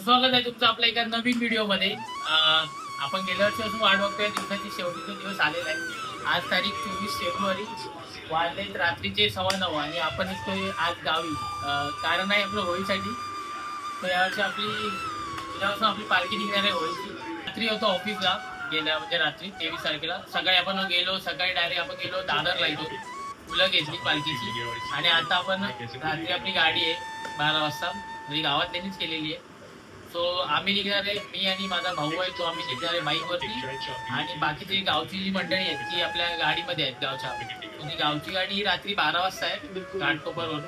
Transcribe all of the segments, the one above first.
स्वागत आहे तुमचं आपल्या एका नवीन व्हिडिओमध्ये. आपण गेल्या वर्षीपासून वाट बघतोय, दिवसाची शेवटीचा दिवस आलेला आहे. आज तारीख 24 फेब्रुवारी, वाजलेत रात्रीचे 9:15 आणि आपण निघतोय आज गावी. कारण आहे आपलं होळीसाठी. तर यावर्षी आपली पालखी निघणार आहे होळीची. रात्री होतो ऑफिसला, गेल्या म्हणजे रात्री 23 तारखेला. सकाळी आपण गेलो, सकाळी डायरेक्ट आपण गेलो दादरला येतो, फुलं घेतली पालखीची. आणि आता आपण रात्री आपली गाडी आहे 12 वाजता, म्हणजे गावात त्यांनीच केलेली आहे. सो आम्ही निघणार आहे, मी आणि माझा भाऊ आहे तो, आम्ही निघणार आहे बाईकवरती. आणि बाकीची गावची जी मंडळी आहेत ती आपल्या गाडीमध्ये आहेत गावच्या. ती गावची गाडी ही रात्री 12 वाजता आहे घाटकोपरवरून.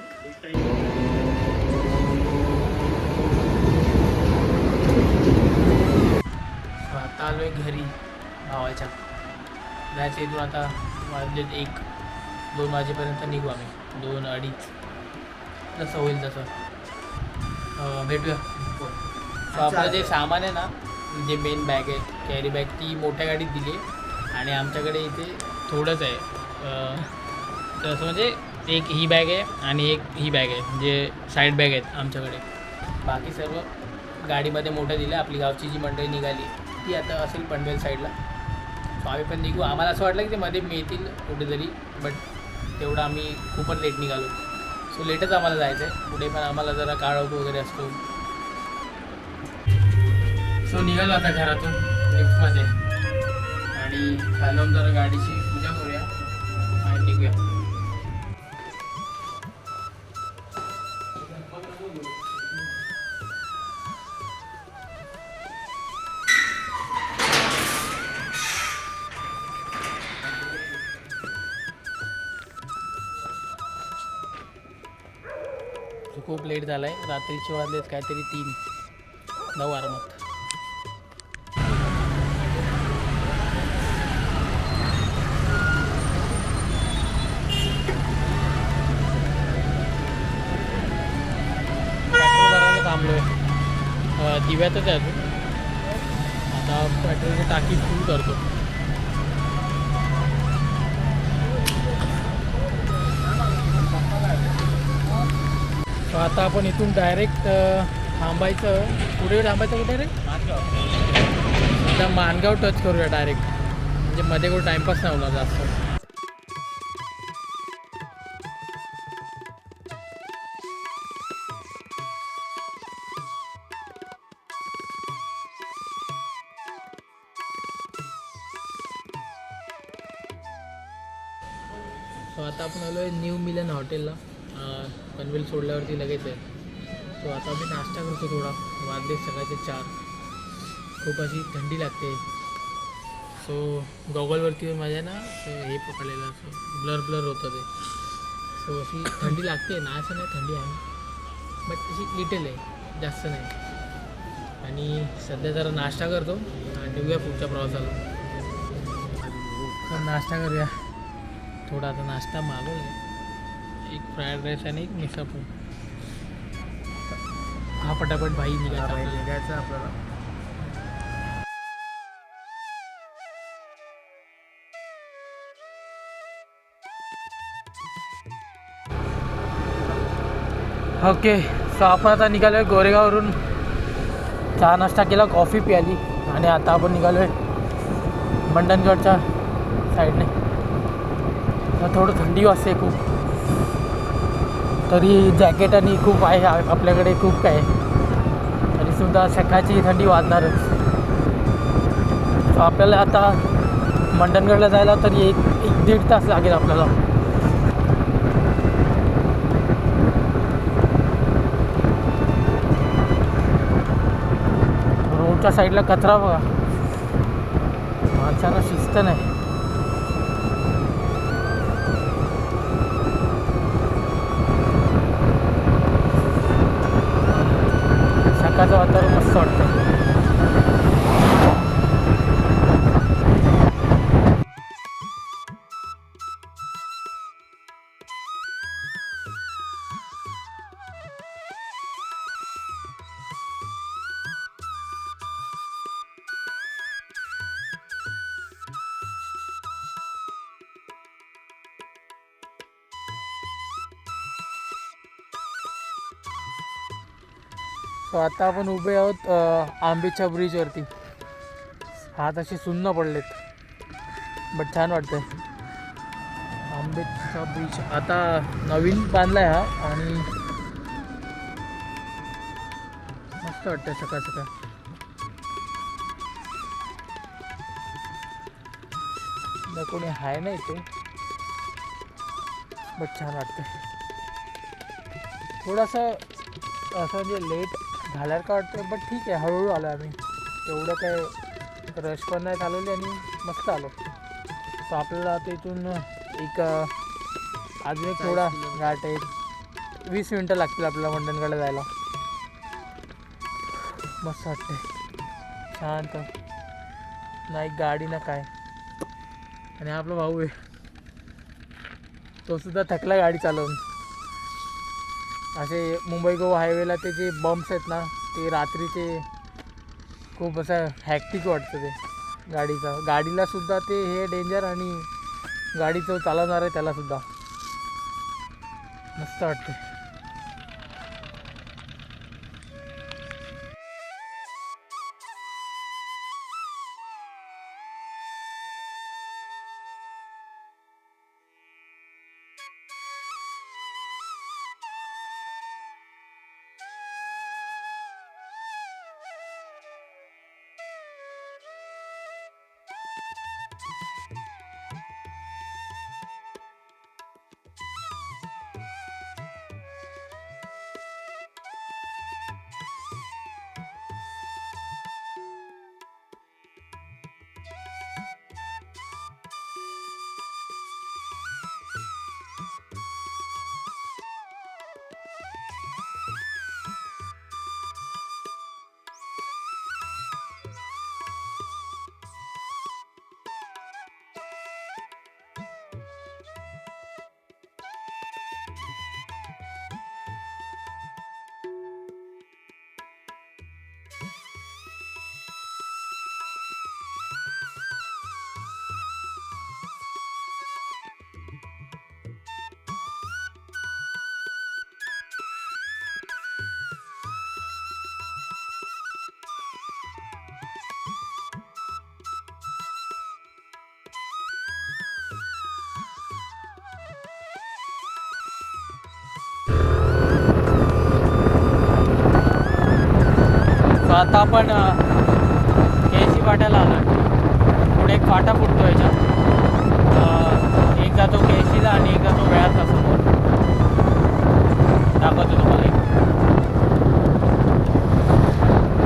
आता आलोय घरी भावाच्या. जायचं इथून आता वाजलेत 1-2 वाजेपर्यंत निघू आम्ही, 2-2:30 जसं होईल तसं भेटूया. आपलं जे सामान आहे ना, जे मेन बॅग आहे, कॅरी बॅग, ती मोठ्या गाडीत दिली आणि आमच्याकडे इथे थोडंच आहे. तसं म्हणजे एक ही बॅग आहे आणि एक ही बॅग आहे, म्हणजे साईड बॅग आहेत आमच्याकडे. बाकी सर्व गाडीमध्ये मोठं दिलं. आपली गावची जी मंडळी निघाली ती आता असेल पनवेल साईडला. सो आम्ही पण निघू. आम्हाला असं वाटलं की ते मध्ये मिळतील कुठेतरी, बट तेवढं आम्ही खूपच लेट निघालो. सो लेटच आम्हाला जायचं आहे. पुढे पण आम्हाला जरा काळोख वगैरे असतो. सो निघालो आता घरातून लिफ्टमध्ये आणि खालून जरा गाडीची पूजा करूया आणि निघूया. खूप लेट झाला आहे. रात्रीचे वाजलेत काहीतरी 3-9 आरामात. थांबलोय दिव्यातच आहे अजून. आता पेट्रोलची टाकी फुल करतो. आता आपण इथून डायरेक्ट थांबायचं. पुढे थांबायचं कुठे रे? आता मानगाव टच करूया डायरेक्ट, म्हणजे मध्ये कुठं टाईमपास नाही होणार जास्त. सो आता आपण आलो आहे न्यू मिलन हॉटेलला. पनवेल सोडल्यावरती लगेच आहे. सो आता मी नाश्ता करतो थोडा. वाजले सकाळचे 4. खूप अशी थंडी लागते. सो गॉगलवरती माझ्या ना हे पकडलेलं, असं ब्लर होतं ते. सो अशी थंडी लागते ना, असं नाही थंडी आहे, बट अशी लिटल आहे, जास्त नाही. आणि सध्या जरा नाश्ता करतो आणि निघूया पुढच्या प्रवासाला. तर नाश्ता करूया थोडा. आता नाश्ता मागवला, एक फ्राईड राईस आणि एक मिसळ पाव. हा पटापट भाई निघायचं आपल्याला. ओके. सो आपण आता निघालो आहे गोरेगाववरून. चहा नाश्ता केला, कॉफी प्याली आणि आता आपण निघालो आहे मंडणगडच्या साईडने. थोडं थंडी वाजते खूप, तरी जॅकेट आणि खूप आहे आपल्याकडे, खूप काय तरीसुद्धा सकाळची थंडी वाजणारच. सो आपल्याला आता मंडणगडला जायला तरी 1-1.5 तास लागेल आपल्याला. रोडच्या साईडला कचरा बघा, माणसाला शिस्त नाही. सकाळचं वातावरण मस्त वाटतं. सो आता आपण उभे आहोत आंबेच्या ब्रिजवरती. हात असे सुन्न पडलेत बट छान वाटतंय. आंबेचा ब्रिज आता नवीन बांधलाय हा आणि मस्त वाटतंय सकाळ सकाळ. कोणी आहे ना इथे बट छान वाटतंय. थोडंसं असं म्हणजे लेट झाल्यावर का वाटतं बट ठीक आहे. हळूहळू आलो आम्ही, एवढं काय रश पण नाही चालवली आणि मस्त आलो. सो आपल्याला तिथून एक अजून एक थोडा घाट आहे, 20 मिनटं लागतील आपल्याला मंडणकडे जायला. मस्त वाटते, शांत, ना एक गाडी ना काय. आणि आपला भाऊ आहे, तो सुद्धा थकला गाडी चालवून. असे मुंबई गोवा हायवेला ते जे बम्प्स आहेत ना, ते रात्रीचे खूप असं हॅक्टिक वाटतं ते गाडीला सुद्धा ते हे डेंजर, आणि गाडी जो चालवणार आहे त्याला सुद्धा. मस्त वाटते. आता आपण केसी फाट्याला आलो आहे. पुढे एक फाटा फुटतो याच्यात, एक जातो केसीला आणि एक जातो वेळाचा समोर. दाखवतो तुम्हाला एक.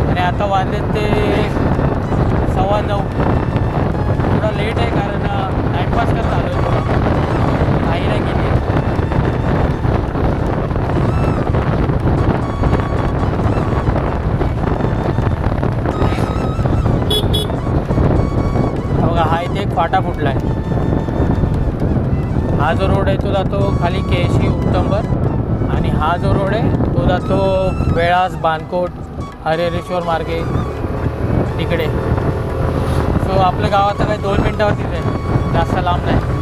आणि आता वाजले ते 9:15. थोडा लेट आहे कारण टाईमपास करत आलो आहे थोडा, काही नाही केली. हा इथे एक फाटा फुटला आहे. हा जो रोड आहे तो जातो खाली केशी उत्तंबर, आणि हा जो रोड आहे तो जातो वेळास, बानकोट, हरिहरेश्वर मार्गे तिकडे. सो आपल्या गावात काही 2 मिनटावरतीच आहे, जास्त लांब नाही.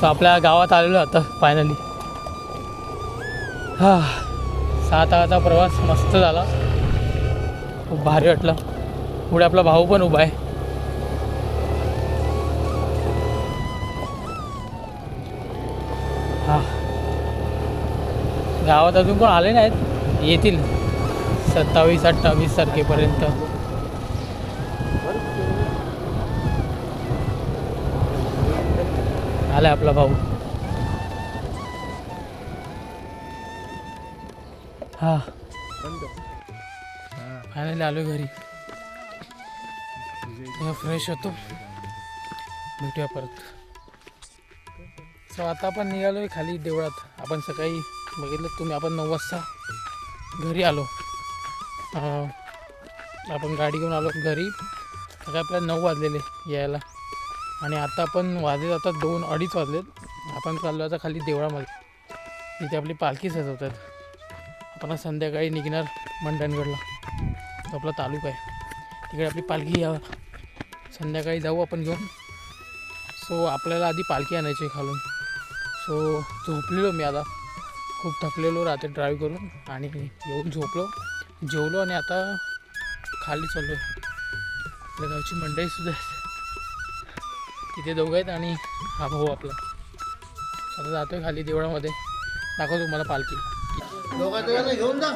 तर आपल्या गावात आलेलो आता फायनली. 7 तासाचा प्रवास मस्त झाला, खूप भारी वाटलं. पुढे आपला भाऊ पण उभा आहे. गावात अजून कोण आले नाहीत, येतील 27-28 तारखेपर्यंत. आला आपला भाऊ. फायनली आलो घरी. फ्रेश होतो, भेटूया परत. सो आता आपण निघालो आहे खाली देवळात. आपण सकाळी बघितलं तुम्ही, आपण 9 वाजता घरी आलो. आपण गाडी घेऊन आलो घरी. सकाळी आपल्याला 9 वाजलेले यायला. आणि आता आपण वाजले आता 2-2:30 वाजलेत. आपण चाललो आता खाली देवळामध्ये, तिथे आपली पालखी सजवतात. आपण संध्याकाळी निघणार मंडणगडला, तो आपला तालुका आहे, तिकडे आपली पालखी या संध्याकाळी जाऊ आपण घेऊन. सो आपल्याला आधी पालखी आणायची खालून. सो झोपलेलो मी आता, खूप थकलेलो रात्री ड्राईव्ह करून, आणि येऊन झोपलो, जेवलो आणि आता खाली चाललो आहे. आपल्या गावची मंडळीसुद्धा आहेत, तिथे दोघं आहेत आणि हा भाऊ आपला. आता जातो आहे खाली देवळामध्ये, दाखवतो तुम्हाला पालखी. घेऊन जा.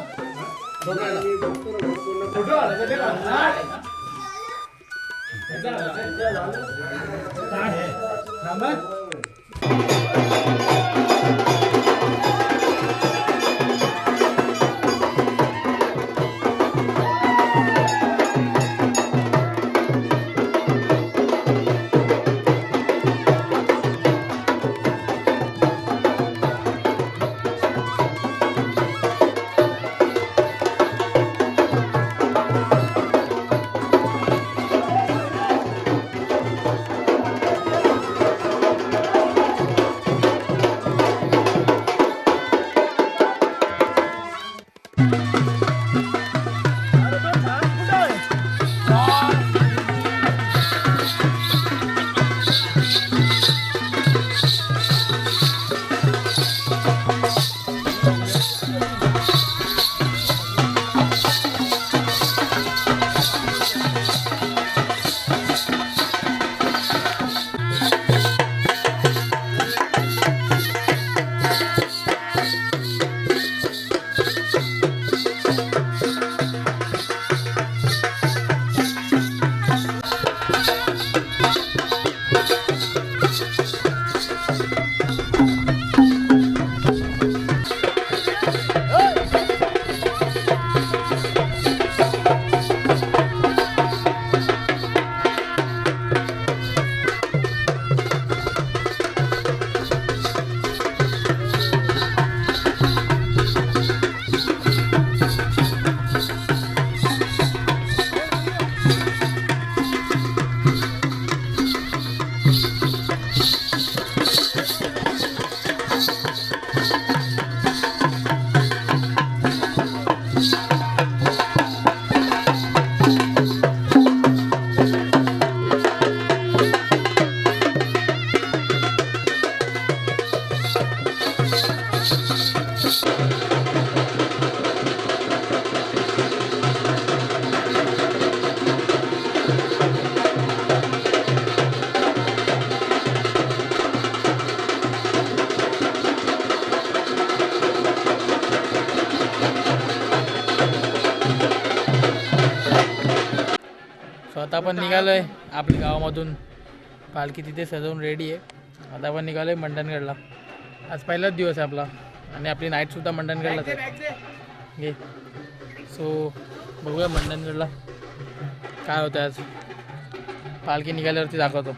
आता आपण निघालो आहे आपल्या गावामधून, पालखी तिथे सजवून रेडी आहे. आता आपण निघालो आहे मंडणगडला. आज पहिलाच दिवस आहे आपला, आणि आपली नाईटसुद्धा मंडणगडलाच आहे. घे. सो बघूया मंडणगडला काय होतं आज. पालखी निघाल्यावरती दाखवतो.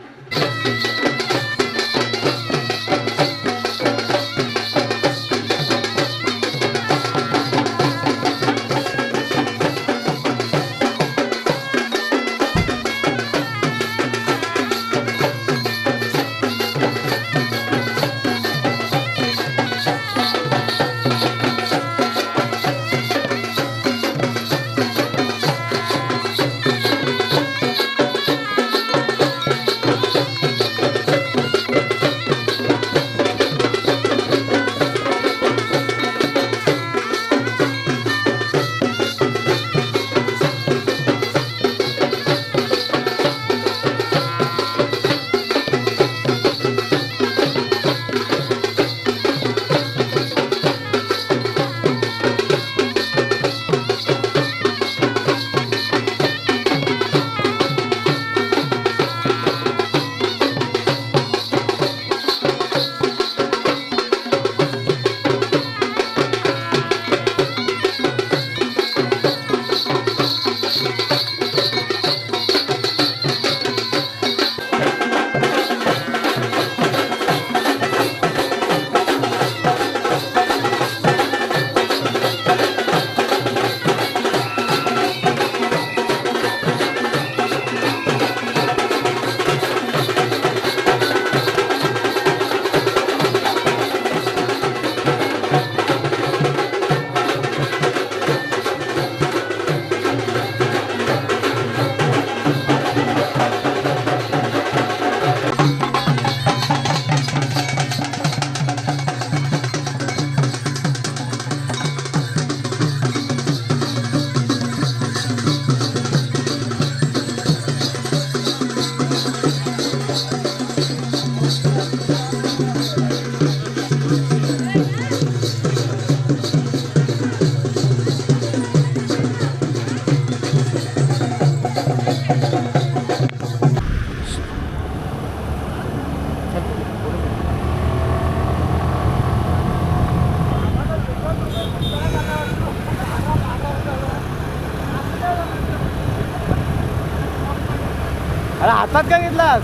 हातात का घेतलास?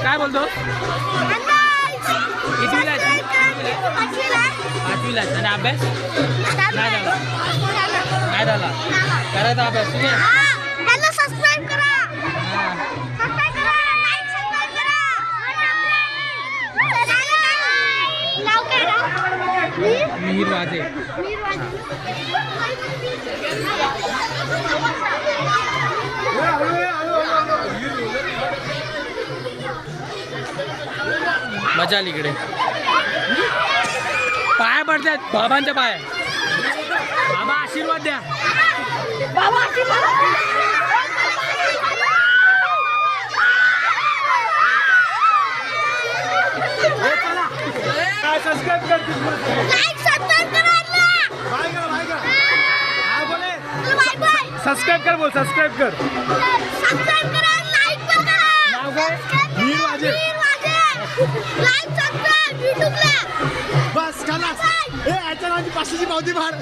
काय बोलतो? कितवीला आहेस? पाचवीला आहेस. आणि अभ्यास नाही झाला? नाही झाला करायचा अभ्यास ठीक आहे. सबस्क्राइब करा. हा. सबस्क्राइब करा. लाईक सबस्क्राइब करा. नाव काय नाव? मिहिर वाजे. मजा आली इकडे. पाय पडतात बाबांच्या पाय. बाबा आशीर्वाद द्या. बाबा सबस्क्राईब कर. लाईक सबस्क्राइब करा ना. बाय का बाय का. हा बोले बाय बाय. सबस्क्राईब कर. बोल सबस्क्राईब कर. सबस्क्राइब करा. लाईक पण करा. नाव काय? मिहिर वाजे. लाईक सबस्क्राइब युट्यूबला. बस खालास. ए याच्या नावाची 500ची पावती फाड.